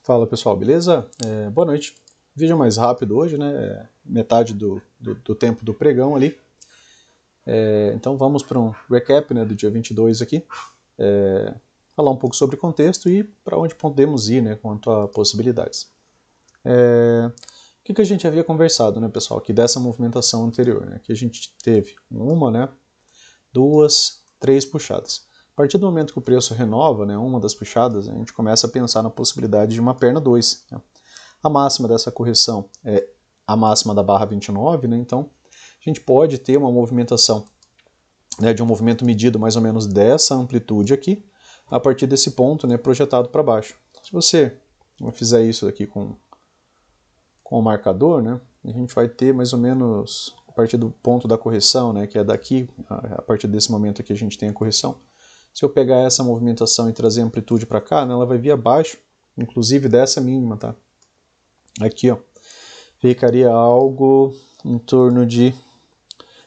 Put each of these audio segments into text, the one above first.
Fala pessoal, beleza? Boa noite. Vídeo mais rápido hoje, né? Metade do tempo do pregão ali. Então vamos para um recap, né, do dia 22 aqui. Falar um pouco sobre o contexto e para onde podemos ir, né, quanto a possibilidades. O que a gente havia conversado, né, pessoal, aqui dessa movimentação anterior, né? Que a gente teve uma, né, duas, três puxadas. A partir do momento que o preço renova, né, uma das puxadas, a gente começa a pensar na possibilidade de uma perna 2. Né? A máxima dessa correção é a máxima da barra 29, né, então a gente pode ter uma movimentação, né, de um movimento medido mais ou menos dessa amplitude aqui, a partir desse ponto, né, projetado para baixo. Se você fizer isso aqui com o marcador, né, a gente vai ter mais ou menos, a partir do ponto da correção, né, que é daqui, a partir desse momento aqui a gente tem a correção. Se eu pegar essa movimentação e trazer a amplitude para cá, né, ela vai vir abaixo, inclusive dessa mínima, tá? Aqui, ó, ficaria algo em torno de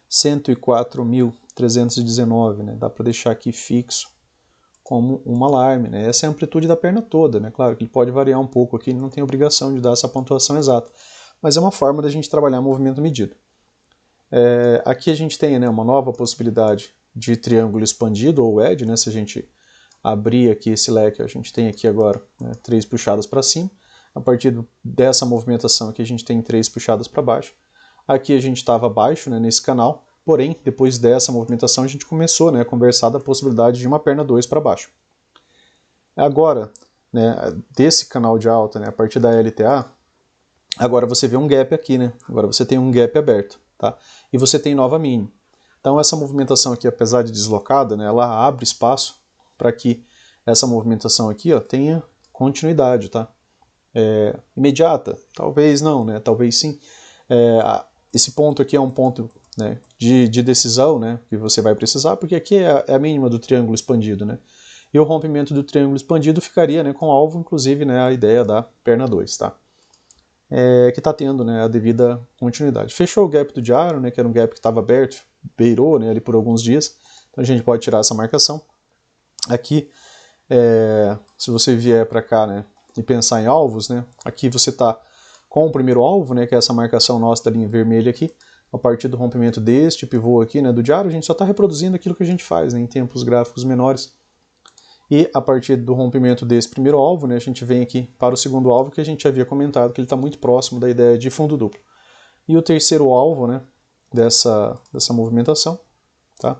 104.319, né? Dá para deixar aqui fixo como um alarme, né? Essa é a amplitude da perna toda, né? Claro que ele pode variar um pouco aqui, não tem obrigação de dar essa pontuação exata, mas é uma forma da gente trabalhar movimento medido. Aqui a gente tem, né, uma nova possibilidade de triângulo expandido, ou wedge, né, se a gente abrir aqui esse leque, a gente tem aqui agora, né, 3 puxadas para cima, a partir dessa movimentação aqui a gente tem 3 puxadas para baixo, aqui a gente estava abaixo, né, nesse canal, porém, depois dessa movimentação a gente começou, né, a conversar da possibilidade de uma perna 2 para baixo. Agora, né, desse canal de alta, né, a partir da LTA, agora você vê um gap aqui, né, agora você tem um gap aberto, tá, e você tem nova mínima. Então essa movimentação aqui, apesar de deslocada, né, ela abre espaço para que essa movimentação aqui, ó, tenha continuidade, tá? Imediata? Talvez não, né? Talvez sim. Esse ponto aqui é um ponto, né, de decisão, né, que você vai precisar, porque aqui é a mínima do triângulo expandido, né? E o rompimento do triângulo expandido ficaria, né, com alvo, inclusive, né, a ideia da perna 2, tá? Que está tendo, né, a devida continuidade. Fechou o gap do diário, né, que era um gap que estava aberto, beirou, né, ali por alguns dias, então a gente pode tirar essa marcação. Aqui, se você vier para cá, né, e pensar em alvos, né, aqui você está com o primeiro alvo, né, que é essa marcação nossa da linha vermelha aqui, a partir do rompimento deste pivô aqui, né, do diário, a gente só está reproduzindo aquilo que a gente faz, né, em tempos gráficos menores. E a partir do rompimento desse primeiro alvo, né, a gente vem aqui para o segundo alvo, que a gente havia comentado, que ele está muito próximo da ideia de fundo duplo. E o terceiro alvo, né, dessa movimentação, tá?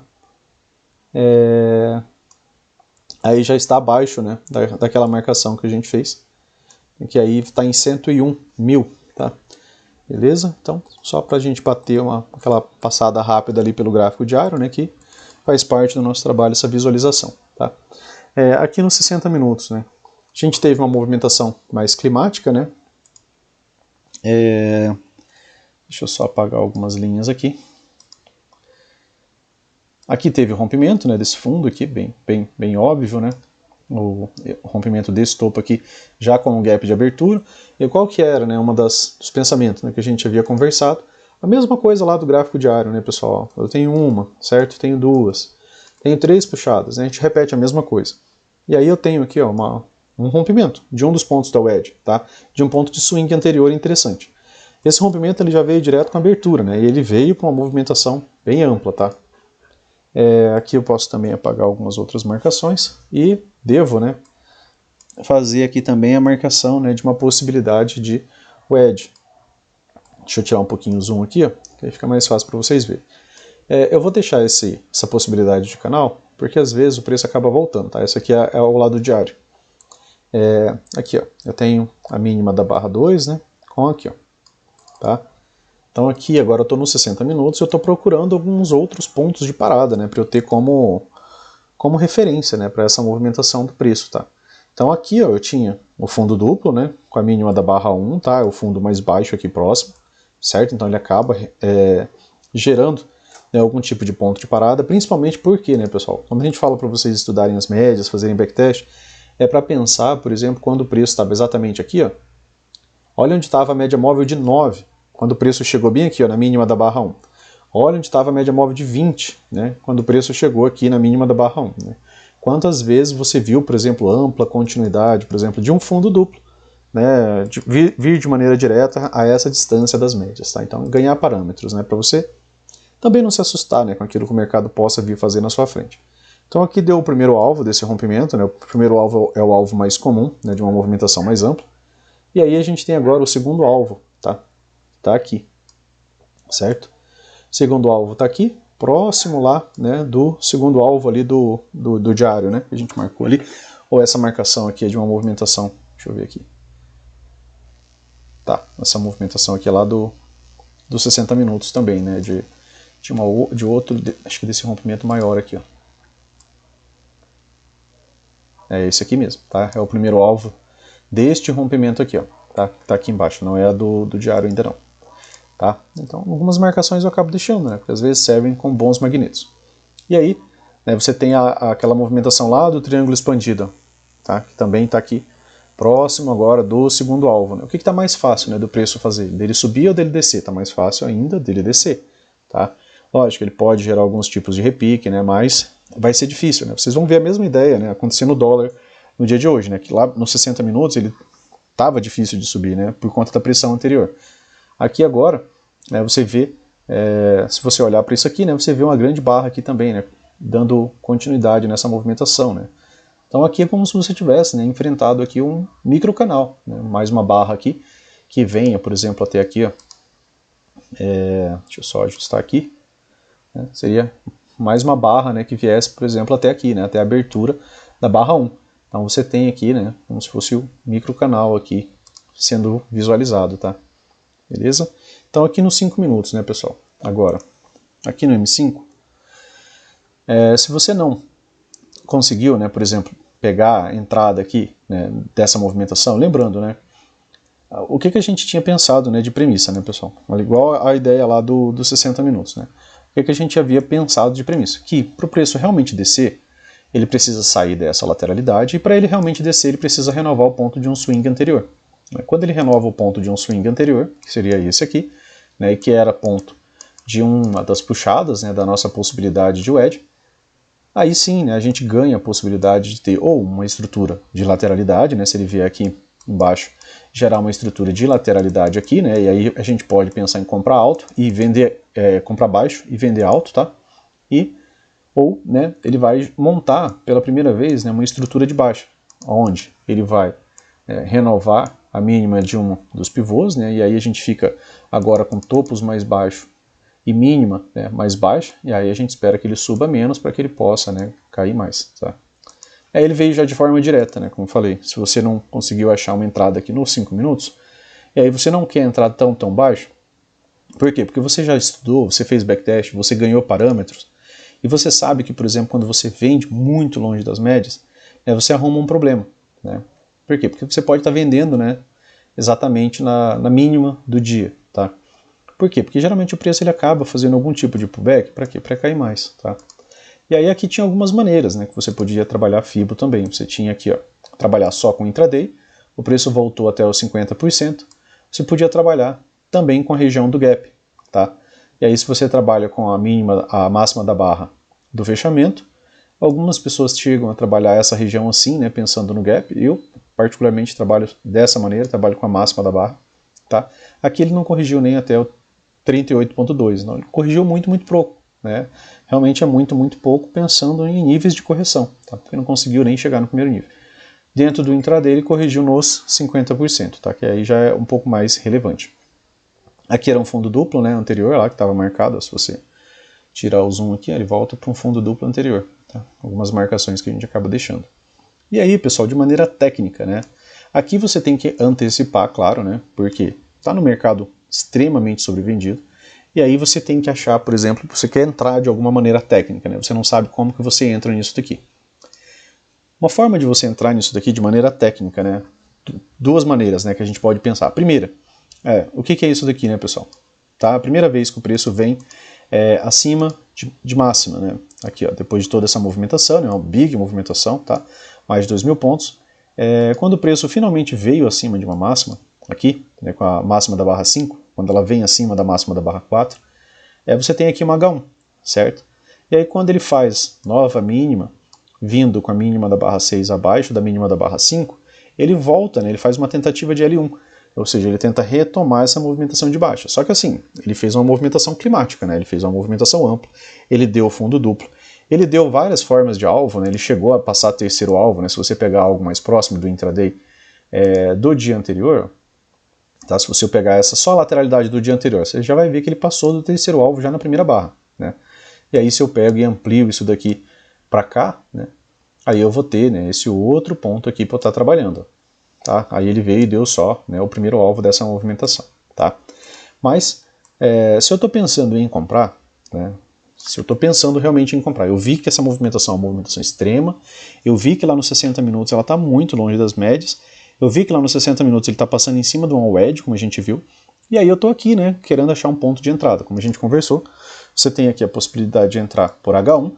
Aí já está abaixo, né, daquela marcação que a gente fez, que aí está em 101.000, tá? Beleza? Então, só para a gente bater aquela passada rápida ali pelo gráfico diário, né, que faz parte do nosso trabalho essa visualização, tá? Aqui nos 60 minutos, né, a gente teve uma movimentação mais climática, né? Deixa eu só apagar algumas linhas aqui. Aqui teve o rompimento, né, desse fundo aqui, bem óbvio, né? O rompimento desse topo aqui, já com um gap de abertura. E qual que era, né, dos pensamentos, né, que a gente havia conversado? A mesma coisa lá do gráfico diário, né, pessoal? Eu tenho uma, certo? Tenho duas. Tenho 3 puxadas, né? A gente repete a mesma coisa. E aí eu tenho aqui, ó, um rompimento de um dos pontos da wedge, tá? De um ponto de swing anterior interessante. Esse rompimento ele já veio direto com a abertura, né? E ele veio para uma movimentação bem ampla, tá? Aqui eu posso também apagar algumas outras marcações e devo, né, fazer aqui também a marcação, né, de uma possibilidade de wedge. Deixa eu tirar um pouquinho o zoom aqui, ó, que aí fica mais fácil para vocês verem. Eu vou deixar essa possibilidade de canal, porque às vezes o preço acaba voltando, tá? Esse aqui é o lado diário. Aqui, ó, eu tenho a mínima da barra 2, né, com aqui, ó, tá? Então aqui agora eu estou nos 60 minutos e eu estou procurando alguns outros pontos de parada, né, para eu ter como referência, né, para essa movimentação do preço, tá? Então aqui, ó, eu tinha o fundo duplo, né, com a mínima da barra 1, tá? É o fundo mais baixo aqui próximo, certo? Então ele acaba gerando, né, algum tipo de ponto de parada, principalmente porque, né, pessoal, quando a gente fala para vocês estudarem as médias, fazerem backtest, é para pensar, por exemplo, quando o preço estava exatamente aqui, ó, olha onde estava a média móvel de 9, quando o preço chegou bem aqui, ó, na mínima da barra 1. Olha onde estava a média móvel de 20, né, quando o preço chegou aqui na mínima da barra 1. Né. Quantas vezes você viu, por exemplo, ampla continuidade, por exemplo, de um fundo duplo, né, vir de maneira direta a essa distância das médias, tá? Então ganhar parâmetros, né, para você também não se assustar, né, com aquilo que o mercado possa vir fazer na sua frente. Então aqui deu o primeiro alvo desse rompimento, né, o primeiro alvo é o alvo mais comum, né, de uma movimentação mais ampla, e aí a gente tem agora o segundo alvo, tá? Tá aqui, certo? Segundo alvo está aqui, próximo lá, né, do segundo alvo ali do diário, né, que a gente marcou ali, ou essa marcação aqui é de uma movimentação, deixa eu ver aqui. Tá, essa movimentação aqui é lá dos 60 minutos também, né, de outro, acho que desse rompimento maior aqui, ó. É esse aqui mesmo, tá? É o primeiro alvo deste rompimento aqui, ó, tá? Tá aqui embaixo, não é a do diário ainda não, tá? Então, algumas marcações eu acabo deixando, né? Porque às vezes servem como bons magnetos. E aí, né, você tem aquela movimentação lá do triângulo expandido, tá? Que também está aqui próximo agora do segundo alvo, né? O que está mais fácil, né, do preço fazer? Dele subir ou dele descer? Está mais fácil ainda dele descer, tá? Lógico, ele pode gerar alguns tipos de repique, né? Mas vai ser difícil, né? Vocês vão ver a mesma ideia, né, acontecendo no dólar no dia de hoje, né? Que lá nos 60 minutos ele estava difícil de subir, né? Por conta da pressão anterior. Aqui agora, né, você vê, se você olhar para isso aqui, né, você vê uma grande barra aqui também, né, dando continuidade nessa movimentação, né. Então aqui é como se você tivesse, né, enfrentado aqui um microcanal, né, mais uma barra aqui, que venha, por exemplo, até aqui, ó, deixa eu só ajustar aqui, né, seria mais uma barra, né, que viesse, por exemplo, até aqui, né, até a abertura da barra 1. Então você tem aqui, né, como se fosse o microcanal aqui sendo visualizado, tá? Beleza? Então aqui nos 5 minutos, né, pessoal? Agora, aqui no M5, se você não conseguiu, né, por exemplo, pegar a entrada aqui, né, dessa movimentação, lembrando, né, o que a gente tinha pensado, né, de premissa, né, pessoal? Igual a ideia lá dos 60 minutos, né? O que a gente havia pensado de premissa? Que para o preço realmente descer, ele precisa sair dessa lateralidade, e para ele realmente descer, ele precisa renovar o ponto de um swing anterior. Quando ele renova o ponto de um swing anterior, que seria esse aqui, né, e que era ponto de uma das puxadas, né, da nossa possibilidade de wedge, aí sim, né, a gente ganha a possibilidade de ter ou uma estrutura de lateralidade, né, se ele vier aqui embaixo, gerar uma estrutura de lateralidade aqui, né, e aí a gente pode pensar em comprar alto e vender, comprar baixo e vender alto, tá? Ou, né, ele vai montar pela primeira vez, né, uma estrutura de baixa, onde ele vai renovar a mínima de um dos pivôs, né, e aí a gente fica agora com topos mais baixos e mínima, né, mais baixa, e aí a gente espera que ele suba menos para que ele possa, né, cair mais. Tá? Aí ele veio já de forma direta, né, como falei, se você não conseguiu achar uma entrada aqui nos 5 minutos, e aí você não quer entrar tão baixo, por quê? Porque você já estudou, você fez backtest, você ganhou parâmetros, e você sabe que, por exemplo, quando você vende muito longe das médias, né, você arruma um problema, né? Por quê? Porque você pode estar vendendo, né, exatamente na mínima do dia, tá? Por quê? Porque geralmente o preço ele acaba fazendo algum tipo de pullback, para quê? Para cair mais, tá? E aí aqui tinha algumas maneiras, né, que você podia trabalhar FIBO também. Você tinha aqui, ó, trabalhar só com intraday, o preço voltou até os 50%, você podia trabalhar também com a região do gap, tá? E aí se você trabalha com a mínima, a máxima da barra do fechamento, algumas pessoas chegam a trabalhar essa região assim, né, pensando no gap. Eu particularmente trabalho dessa maneira, trabalho com a máxima da barra, tá? Aqui ele não corrigiu nem até o 38.2, não, ele corrigiu muito pouco, né? Realmente é muito pouco pensando em níveis de correção, tá? Porque não conseguiu nem chegar no primeiro nível. Dentro do intraday ele corrigiu nos 50%, tá? Que aí já é um pouco mais relevante. Aqui era um fundo duplo, né, anterior lá que estava marcado, se você tirar o zoom aqui, ele volta para um fundo duplo anterior, tá? Algumas marcações que a gente acaba deixando. E aí, pessoal, de maneira técnica, né? Aqui você tem que antecipar, claro, né? Porque está no mercado extremamente sobrevendido. E aí você tem que achar, por exemplo, você quer entrar de alguma maneira técnica, né? Você não sabe como que você entra nisso daqui. Uma forma de você entrar nisso daqui de maneira técnica, né? Duas maneiras, né, que a gente pode pensar. Primeira, o que é isso daqui, né, pessoal? Tá? A primeira vez que o preço vem acima de máxima, né? Aqui, ó, depois de toda essa movimentação, né, uma big movimentação, tá? Mais de 2.000 pontos. Quando o preço finalmente veio acima de uma máxima, aqui, né, com a máxima da barra 5, quando ela vem acima da máxima da barra 4, você tem aqui uma H1, certo? E aí quando ele faz nova mínima, vindo com a mínima da barra 6 abaixo da mínima da barra 5, ele volta, né, ele faz uma tentativa de L1, ou seja, ele tenta retomar essa movimentação de baixa. Só que assim, ele fez uma movimentação climática, né, ele fez uma movimentação ampla, ele deu fundo duplo, ele deu várias formas de alvo, né, ele chegou a passar terceiro alvo, né, se você pegar algo mais próximo do intraday do dia anterior, tá, se você pegar só a lateralidade do dia anterior, você já vai ver que ele passou do terceiro alvo já na primeira barra, né. E aí se eu pego e amplio isso daqui para cá, né, aí eu vou ter, né, esse outro ponto aqui para eu estar trabalhando. Tá? Aí ele veio e deu só, né, o primeiro alvo dessa movimentação. Tá? Mas se eu estou pensando em comprar, né, se eu estou pensando realmente em comprar, eu vi que essa movimentação é uma movimentação extrema, eu vi que lá nos 60 minutos ela está muito longe das médias, eu vi que lá nos 60 minutos ele está passando em cima de uma wedge, como a gente viu, e aí eu estou aqui, né, querendo achar um ponto de entrada. Como a gente conversou, você tem aqui a possibilidade de entrar por H1.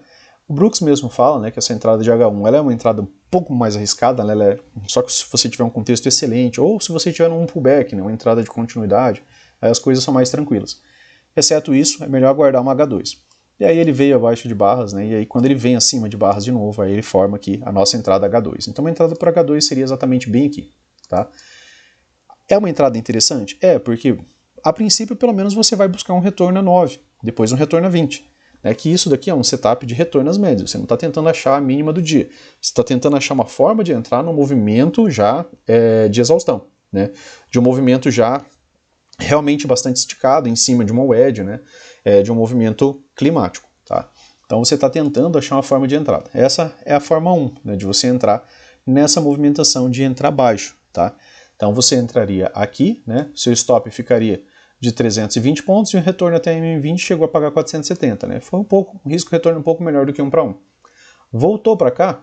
O Brooks mesmo fala, né, que essa entrada de H1 ela é uma entrada um pouco mais arriscada, né, só que se você tiver um contexto excelente, ou se você tiver um pullback, né, uma entrada de continuidade, aí as coisas são mais tranquilas. Exceto isso, é melhor guardar uma H2. E aí ele veio abaixo de barras, né, e aí quando ele vem acima de barras de novo, aí ele forma aqui a nossa entrada H2. Então uma entrada por H2 seria exatamente bem aqui. Tá? É uma entrada interessante? É, porque a princípio pelo menos você vai buscar um retorno a 9, depois um retorno a 20. É que isso daqui é um setup de retorno às médias, você não está tentando achar a mínima do dia, você está tentando achar uma forma de entrar no movimento já de exaustão, né? De um movimento já realmente bastante esticado em cima de uma wedge, né? De um movimento climático. Tá? Então você está tentando achar uma forma de entrada. Essa é a forma 1, né, de você entrar nessa movimentação de entrar baixo. Tá? Então você entraria aqui, né? Seu stop ficaria de 320 pontos e o retorno até M20 chegou a pagar 470, né? Foi um risco retorno um pouco melhor do que 1 para 1. Voltou para cá,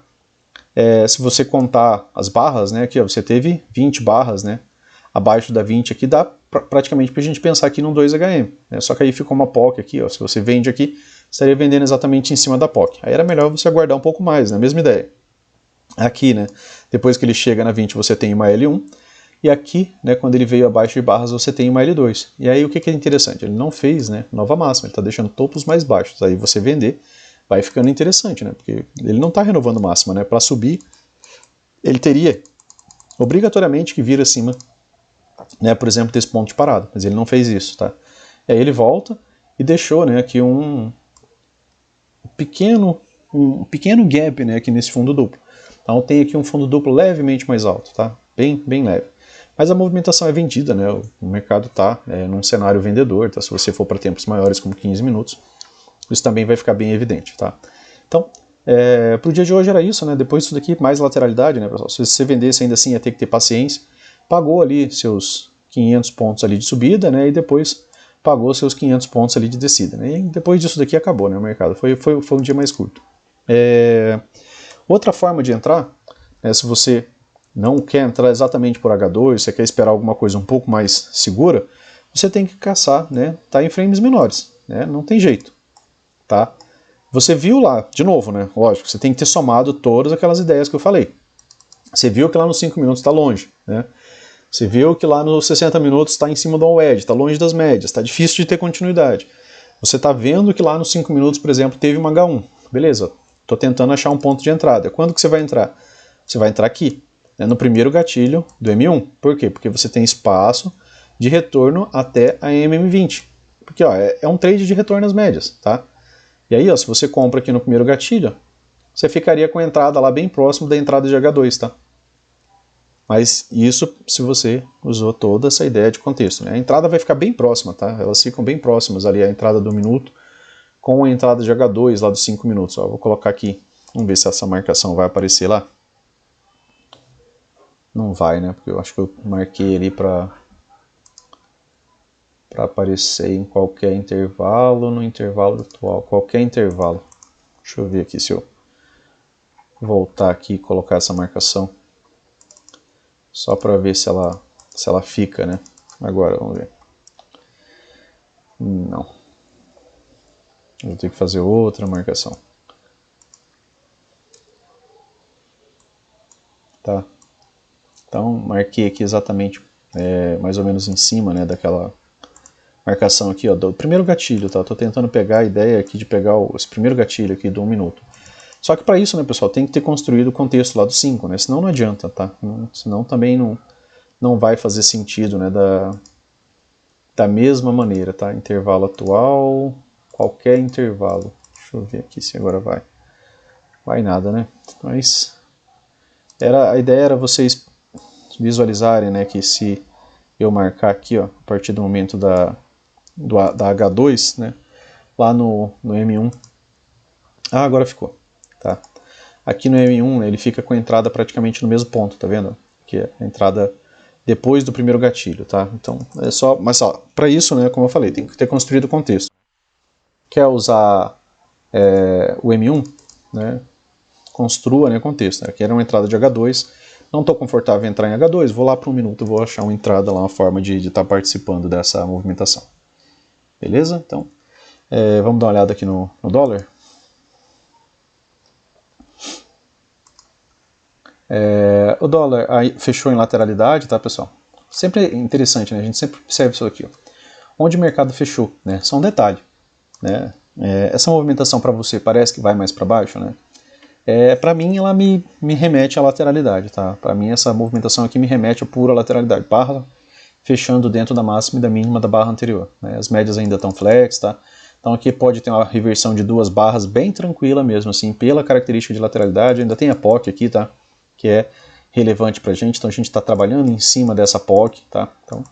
se você contar as barras, né? Aqui ó, você teve 20 barras, né? Abaixo da 20 aqui dá praticamente para a gente pensar aqui num 2HM, né? Só que aí ficou uma POC aqui, ó. Se você vende aqui, estaria vendendo exatamente em cima da POC. Aí era melhor você aguardar um pouco mais, né? Mesma ideia. Aqui, né? Depois que ele chega na 20 você tem uma L1. E aqui, né, quando ele veio abaixo de barras, você tem uma L2. E aí o que é interessante? Ele não fez, né, nova máxima, ele está deixando topos mais baixos. Aí você vender, vai ficando interessante, né, porque ele não está renovando máxima. Né, para subir, ele teria obrigatoriamente que vir acima, né, por exemplo, desse ponto de parada. Mas ele não fez isso. Tá? E aí ele volta e deixou, né, aqui um pequeno gap, né, aqui nesse fundo duplo. Então tem aqui um fundo duplo levemente mais alto, tá? Bem leve. Mas a movimentação é vendida, né? O mercado está num cenário vendedor, tá? Se você for para tempos maiores, como 15 minutos, isso também vai ficar bem evidente, tá? Então, para o dia de hoje era isso, né? Depois disso daqui, mais lateralidade, né, pessoal? Se você vendesse ainda assim, ia ter que ter paciência. Pagou ali seus 500 pontos ali de subida, né? E depois pagou seus 500 pontos ali de descida, né? E depois disso daqui acabou, né? O mercado. Foi um dia mais curto. Outra forma de entrar, se você não quer entrar exatamente por H2, você quer esperar alguma coisa um pouco mais segura, você tem que caçar, né, tá em frames menores, né, não tem jeito, tá? Você viu lá, de novo, né, lógico, você tem que ter somado todas aquelas ideias que eu falei. Você viu que lá nos 5 minutos está longe, né? Você viu que lá nos 60 minutos está em cima do wedge, está longe das médias, está difícil de ter continuidade. Você está vendo que lá nos 5 minutos, por exemplo, teve uma H1, beleza, estou tentando achar um ponto de entrada. Quando que você vai entrar? Você vai entrar aqui, né, no primeiro gatilho do M1. Por quê? Porque você tem espaço de retorno até a MM20. Porque ó, é um trade de retorno às médias, tá? E aí, ó, se você compra aqui no primeiro gatilho, você ficaria com a entrada lá bem próximo da entrada de H2, tá? Mas isso se você usou toda essa ideia de contexto, né? A entrada vai ficar bem próxima, tá? Elas ficam bem próximas ali, a entrada do minuto com a entrada de H2 lá dos 5 minutos. Ó, vou colocar aqui, vamos ver se essa marcação vai aparecer lá. Não vai, né? Porque eu acho que eu marquei ali para aparecer em qualquer intervalo, no intervalo atual, qualquer intervalo. Deixa eu ver aqui se eu voltar aqui e colocar essa marcação. Só para ver se ela fica, né? Agora, vamos ver. Não. Eu vou ter que fazer outra marcação. Tá? Então, marquei aqui exatamente, mais ou menos em cima, né, daquela marcação aqui, ó, do primeiro gatilho, tá? Tô tentando pegar a ideia aqui de pegar esse primeiro gatilho aqui do 1 minuto. Só que para isso, né, pessoal, tem que ter construído o contexto lá do 5, né? Senão não adianta, tá? Senão também não vai fazer sentido, né, da mesma maneira, tá? Intervalo atual, qualquer intervalo. Deixa eu ver aqui se agora vai. Vai nada, né? Mas a ideia era vocês visualizarem, né, que se eu marcar aqui, ó, a partir do momento da H2, né, lá no M1, agora ficou, tá? Aqui no M1, né, ele fica com a entrada praticamente no mesmo ponto, tá vendo? Que é a entrada depois do primeiro gatilho, tá? Então, é só, mas para isso, né, como eu falei, tem que ter construído o contexto. Quer usar o M1, né, construa, né, contexto. Aqui era uma entrada de H2, não estou confortável em entrar em H2, vou lá para um minuto, vou achar uma entrada lá, uma forma de estar participando dessa movimentação. Beleza? Então, vamos dar uma olhada aqui no dólar. O dólar aí fechou em lateralidade, tá, pessoal? Sempre é interessante, né? A gente sempre observa isso aqui, ó. Onde o mercado fechou, né? Só um detalhe, né? Essa movimentação para você parece que vai mais para baixo, né? Para mim ela me remete à lateralidade, tá? Para mim essa movimentação aqui me remete a pura lateralidade. Barra fechando dentro da máxima e da mínima da barra anterior, né? As médias ainda estão flex, tá? Então aqui pode ter uma reversão de duas barras bem tranquila mesmo, assim, pela característica de lateralidade. Ainda tem a POC aqui, tá? Que é relevante pra gente, então a gente está trabalhando em cima dessa POC, tá? Então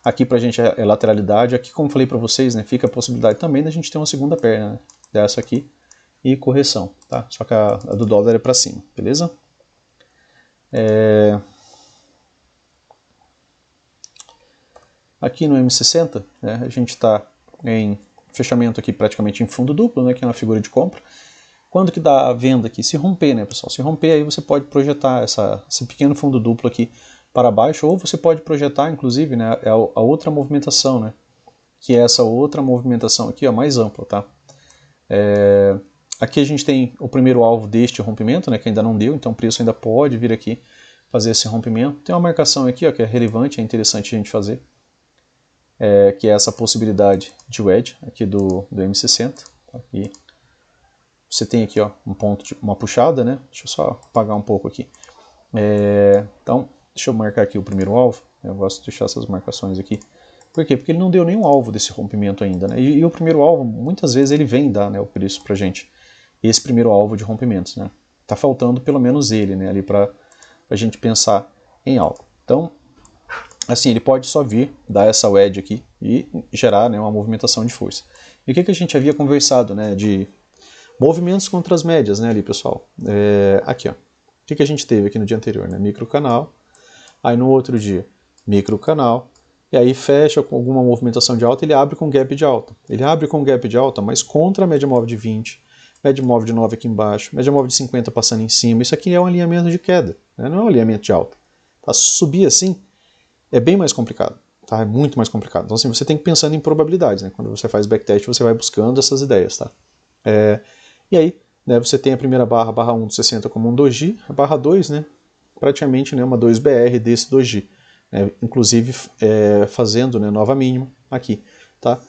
aqui pra gente é lateralidade. Aqui, como falei para vocês, né, fica a possibilidade também da gente ter uma segunda perna, né? Dessa aqui. E correção, tá? Só que a do dólar é para cima, beleza? Aqui no M60, né, a gente está em fechamento aqui praticamente em fundo duplo, né, que é uma figura de compra. Quando que dá a venda aqui? Se romper, né, pessoal? Se romper, aí você pode projetar esse pequeno fundo duplo aqui para baixo, ou você pode projetar, inclusive, né, a outra movimentação, né, que é essa outra movimentação aqui, ó, mais ampla, tá? Aqui a gente tem o primeiro alvo deste rompimento, né, que ainda não deu, então o preço ainda pode vir aqui fazer esse rompimento. Tem uma marcação aqui, ó, que é relevante, é interessante a gente fazer, que é essa possibilidade de wedge aqui do M60. Aqui você tem aqui, ó, um ponto, uma puxada, né? Deixa eu só apagar um pouco aqui. Então, deixa eu marcar aqui o primeiro alvo. Eu gosto de deixar essas marcações aqui. Por quê? Porque ele não deu nenhum alvo desse rompimento ainda, né? E o primeiro alvo, muitas vezes, ele vem dar, né, o preço pra gente. Esse primeiro alvo de rompimentos, né? Tá faltando pelo menos ele, né, ali para a gente pensar em algo. Então, assim, ele pode só vir, dar essa wedge aqui e gerar, né, uma movimentação de força. E o que a gente havia conversado, né, de movimentos contra as médias, né, ali, pessoal? Aqui, ó. O que a gente teve aqui no dia anterior, né? Microcanal. Aí no outro dia, microcanal. E aí fecha com alguma movimentação de alta, ele abre com gap de alta. Ele abre com gap de alta, mas contra a média móvel de 20, média móvel de 9 aqui embaixo, média móvel de 50 passando em cima. Isso aqui é um alinhamento de queda, né? Não é um alinhamento de alta. Tá? Subir assim é bem mais complicado, tá? É muito mais complicado. Então assim, você tem que pensar em probabilidades, né? Quando você faz backtest, você vai buscando essas ideias, tá? E aí, né, você tem a primeira barra 1 do 60 como um doji, a barra 2, né, praticamente, né, uma 2BR desse doji, né, inclusive fazendo, né, nova mínima aqui, tá?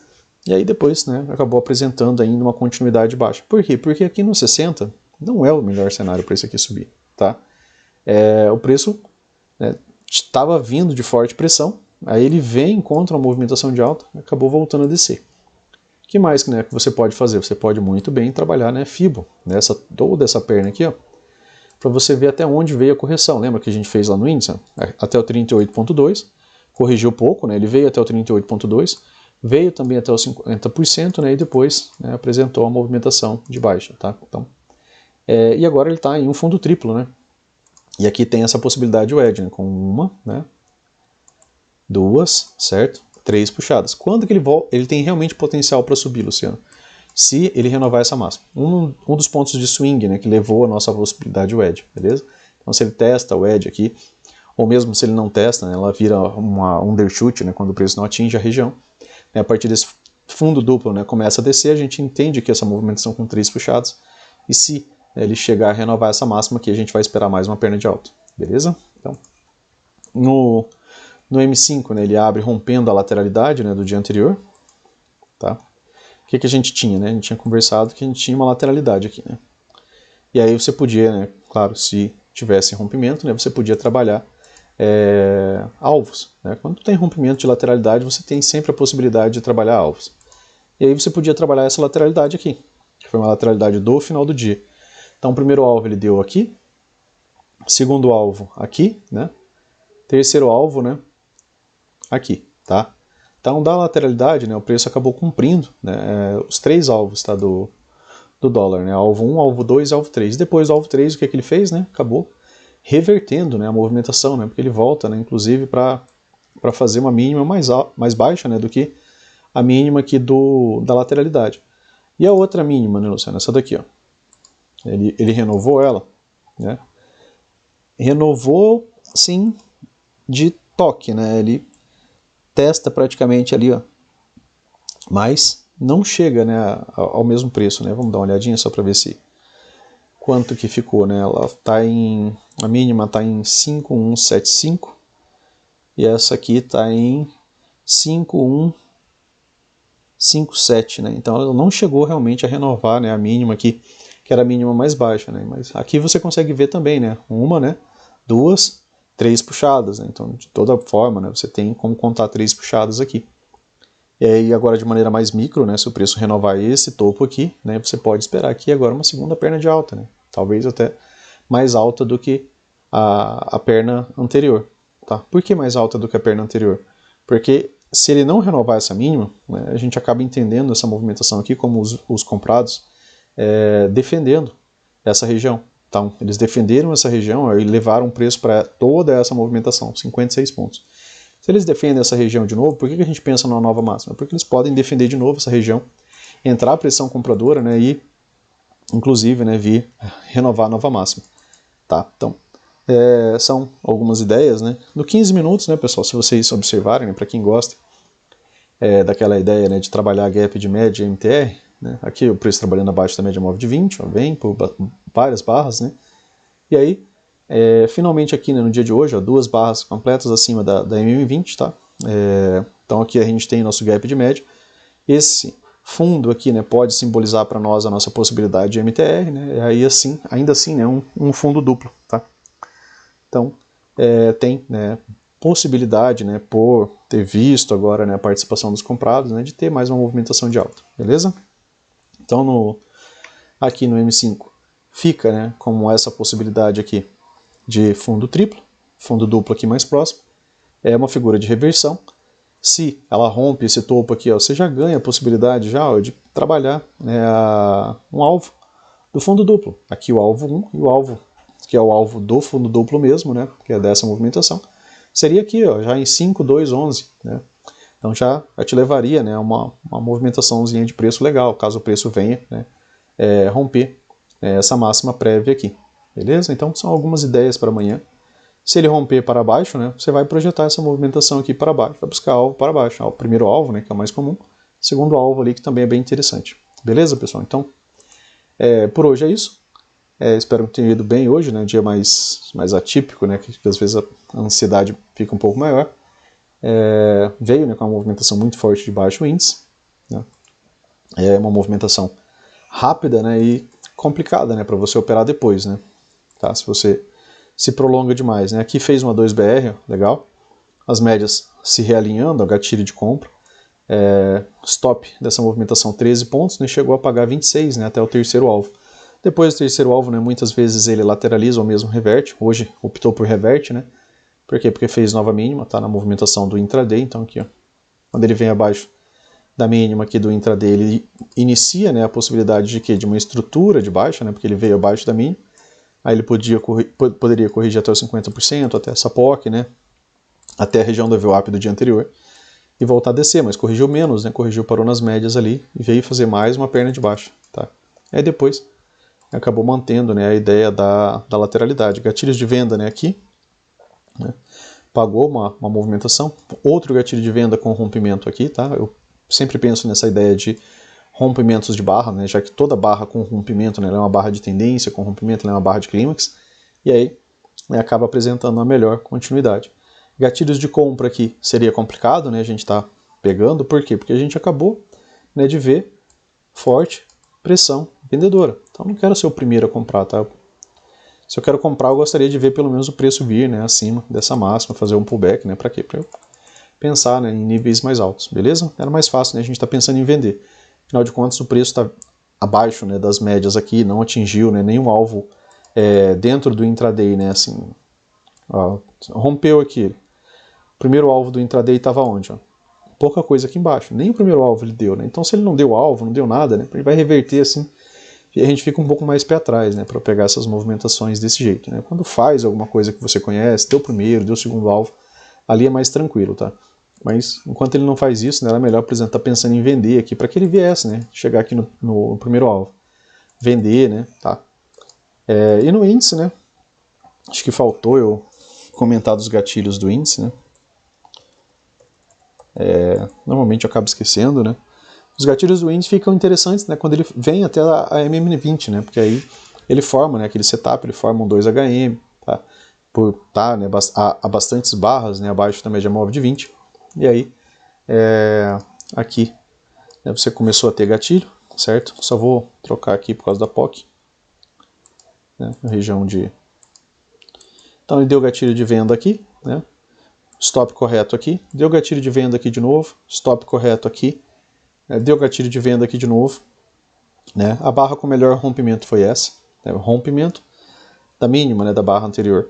E aí depois, né, acabou apresentando ainda uma continuidade baixa. Por quê? Porque aqui no 60 não é o melhor cenário para isso aqui subir, tá? O preço estava vindo de forte pressão, aí ele vem contra uma movimentação de alta, acabou voltando a descer. O que mais, né, que você pode fazer? Você pode muito bem trabalhar, né, Fibo, toda essa perna aqui, ó, para você ver até onde veio a correção. Lembra que a gente fez lá no índice? Até o 38,2, corrigiu pouco, né, ele veio até o 38,2, veio também até os 50%, né, e depois, né, apresentou a movimentação de baixa, tá? Então, e agora ele está em um fundo triplo, né? E aqui tem essa possibilidade de wedge, né, com uma, né, duas, certo? 3 puxadas. Quando que ele tem realmente potencial para subir, Luciano? Se ele renovar essa máxima. Um dos pontos de swing, né, que levou a nossa possibilidade de wedge, beleza? Então se ele testa o wedge aqui, ou mesmo se ele não testa, né, ela vira uma undershoot, né, quando o preço não atinge a região. A partir desse fundo duplo, né, começa a descer, a gente entende que essa movimentação com 3 puxadas, e se ele chegar a renovar essa máxima aqui, a gente vai esperar mais uma perna de alta, beleza? Então, no M5, né, ele abre rompendo a lateralidade, né, do dia anterior, tá? O que a gente tinha, né? A gente tinha conversado que a gente tinha uma lateralidade aqui, né? E aí você podia, né, claro, se tivesse rompimento, né, você podia trabalhar alvos. Né? Quando tem rompimento de lateralidade, você tem sempre a possibilidade de trabalhar alvos. E aí você podia trabalhar essa lateralidade aqui, que foi uma lateralidade do final do dia. Então o primeiro alvo ele deu aqui, segundo alvo aqui, né? Terceiro alvo, né, aqui, tá? Então da lateralidade, né, o preço acabou cumprindo, né, os três alvos, tá, do dólar, né, alvo 1, alvo 2 e alvo 3. Depois do alvo 3, o que ele fez, né, acabou revertendo, né, a movimentação, né, porque ele volta, né, inclusive para fazer uma mínima mais baixa, né, do que a mínima aqui da lateralidade. E a outra mínima, né, Luciano, essa daqui, ó. Ele renovou ela, né? Renovou, sim, de toque, né? Ele testa praticamente ali, ó, mas não chega, né, ao mesmo preço, né? Vamos dar uma olhadinha só para ver se quanto que ficou, né? Ela tá a mínima tá em 5,175 e essa aqui tá em 5,157, né? Então ela não chegou realmente a renovar, né, a mínima aqui, que era a mínima mais baixa, né? Mas aqui você consegue ver também, né? Uma, né? Duas, três puxadas, né? Então de toda forma, né, você tem como contar três puxadas aqui. E aí agora de maneira mais micro, né, se o preço renovar esse topo aqui, né, você pode esperar aqui agora uma segunda perna de alta, né? Talvez até mais alta do que a perna anterior. Tá? Por que mais alta do que a perna anterior? Porque se ele não renovar essa mínima, né, a gente acaba entendendo essa movimentação aqui como os comprados defendendo essa região. Então, eles defenderam essa região e levaram o preço para toda essa movimentação, 56 pontos. Se eles defendem essa região de novo, por que a gente pensa numa nova máxima? Porque eles podem defender de novo essa região, entrar a pressão compradora, né, e inclusive, né, vir renovar a nova máxima. Tá? Então, são algumas ideias, né? No 15 minutos, né, pessoal, se vocês observarem, né, para quem gosta daquela ideia, né, de trabalhar gap de média e MTR, né, aqui o preço trabalhando abaixo da média móvel de 20, ó, vem por várias barras, né? E aí, finalmente aqui, né, no dia de hoje, ó, duas barras completas acima da MM20, tá? Então aqui a gente tem nosso gap de média. Esse fundo aqui, né, pode simbolizar para nós a nossa possibilidade de MTR, né? E aí assim, ainda assim, né, um fundo duplo, tá? Então tem, né, possibilidade, né, por ter visto agora, né, a participação dos comprados, né, de ter mais uma movimentação de alta, beleza? Então aqui no M5 fica, né, como essa possibilidade aqui de fundo triplo, fundo duplo aqui mais próximo, é uma figura de reversão. Se ela rompe esse topo aqui, ó, você já ganha a possibilidade já, ó, de trabalhar, né, um alvo do fundo duplo. Aqui o alvo 1 e o alvo, que é o alvo do fundo duplo mesmo, né, que é dessa movimentação, seria aqui, ó, já em 5,211, né. Então já te levaria, né, uma movimentaçãozinha de preço legal, caso o preço venha, né, romper essa máxima prévia aqui. Beleza? Então são algumas ideias para amanhã. Se ele romper para baixo, né, você vai projetar essa movimentação aqui para baixo, vai buscar alvo para baixo. O primeiro alvo, né, que é o mais comum, segundo alvo ali, que também é bem interessante. Beleza, pessoal? Então, por hoje é isso. Espero que tenha ido bem hoje, né, dia mais atípico, né, que às vezes a ansiedade fica um pouco maior. Veio, né, com uma movimentação muito forte de baixo índice. Né, é uma movimentação rápida, né, e complicada, né, para você operar depois, né. Tá? Se você se prolonga demais, né? Aqui fez uma 2BR, legal. As médias se realinhando, o gatilho de compra. Stop dessa movimentação 13 pontos, né? Chegou a pagar 26, né? Até o terceiro alvo. Depois do terceiro alvo, né? Muitas vezes ele lateraliza ou mesmo reverte. Hoje optou por reverte, né? Por quê? Porque fez nova mínima, tá na movimentação do intraday. Então aqui, ó, quando ele vem abaixo da mínima aqui do intraday, ele inicia, né, a possibilidade de quê? De uma estrutura de baixa, né? Porque ele veio abaixo da mínima. Aí ele poderia corrigir até os 50%, até essa POC, né? Até a região do VWAP do dia anterior, e voltar a descer, mas corrigiu menos, né? Corrigiu, parou nas médias ali, e veio fazer mais uma perna de baixa. Tá? Aí depois acabou mantendo, né, a ideia da lateralidade. Gatilhos de venda, né, aqui, né? Pagou uma movimentação. Outro gatilho de venda com rompimento aqui. Tá? Eu sempre penso nessa ideia de rompimentos de barra, né, já que toda barra com rompimento, né, é uma barra de tendência, com rompimento é uma barra de clímax, e aí, né, acaba apresentando uma melhor continuidade. Gatilhos de compra aqui seria complicado, né, a gente está pegando, por quê? Porque a gente acabou, né, de ver forte pressão vendedora. Então não quero ser o primeiro a comprar, tá? Se eu quero comprar, eu gostaria de ver pelo menos o preço vir, né, acima dessa máxima, fazer um pullback, né, para quê? Para eu pensar, né, em níveis mais altos, beleza? Era mais fácil, né, a gente está pensando em vender. Afinal de contas, o preço está abaixo, né, das médias aqui, não atingiu, né, nenhum alvo dentro do intraday, né, assim, ó, rompeu aqui. O primeiro alvo do intraday estava onde? Ó? Pouca coisa aqui embaixo, nem o primeiro alvo ele deu, né? Então se ele não deu alvo, não deu nada, né, ele vai reverter assim, e a gente fica um pouco mais pé atrás, né, para pegar essas movimentações desse jeito, né? Quando faz alguma coisa que você conhece, deu o primeiro, deu o segundo alvo, ali é mais tranquilo, tá? Mas enquanto ele não faz isso, né, era melhor, por exemplo, estar pensando em vender aqui para que ele viesse, né, chegar aqui no primeiro alvo, vender, né, tá? E no índice, né, acho que faltou eu comentar dos gatilhos do índice, né? Normalmente eu acabo esquecendo, né? Os gatilhos do índice ficam interessantes, né, quando ele vem até a MM20, né, porque aí ele forma, né, aquele setup, ele forma um 2HM, tá, por tá, né, a bastantes barras, né, abaixo da média móvel de 20, e aí aqui, né, você começou a ter gatilho, certo? Só vou trocar aqui por causa da POC, né, na região de... Então ele deu gatilho de venda aqui, né, stop correto aqui, deu gatilho de venda aqui de novo, stop correto aqui, deu gatilho de venda aqui de novo, né? A barra com melhor rompimento foi essa, né? O rompimento da mínima, né, da barra anterior.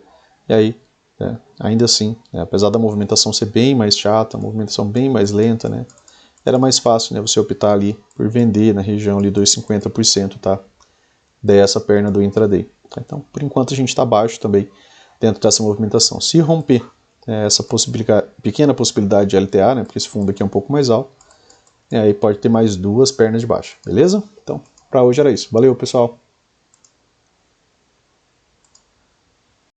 E aí, né, ainda assim, né, apesar da movimentação ser bem mais chata, a movimentação bem mais lenta, né, era mais fácil, né, você optar ali por vender na região ali 2,50%, tá, dessa perna do intraday. Tá? Então, por enquanto a gente está abaixo também dentro dessa movimentação. Se romper essa pequena possibilidade de LTA, né, porque esse fundo aqui é um pouco mais alto, e aí pode ter mais duas pernas de baixo, beleza? Então, para hoje era isso. Valeu, pessoal!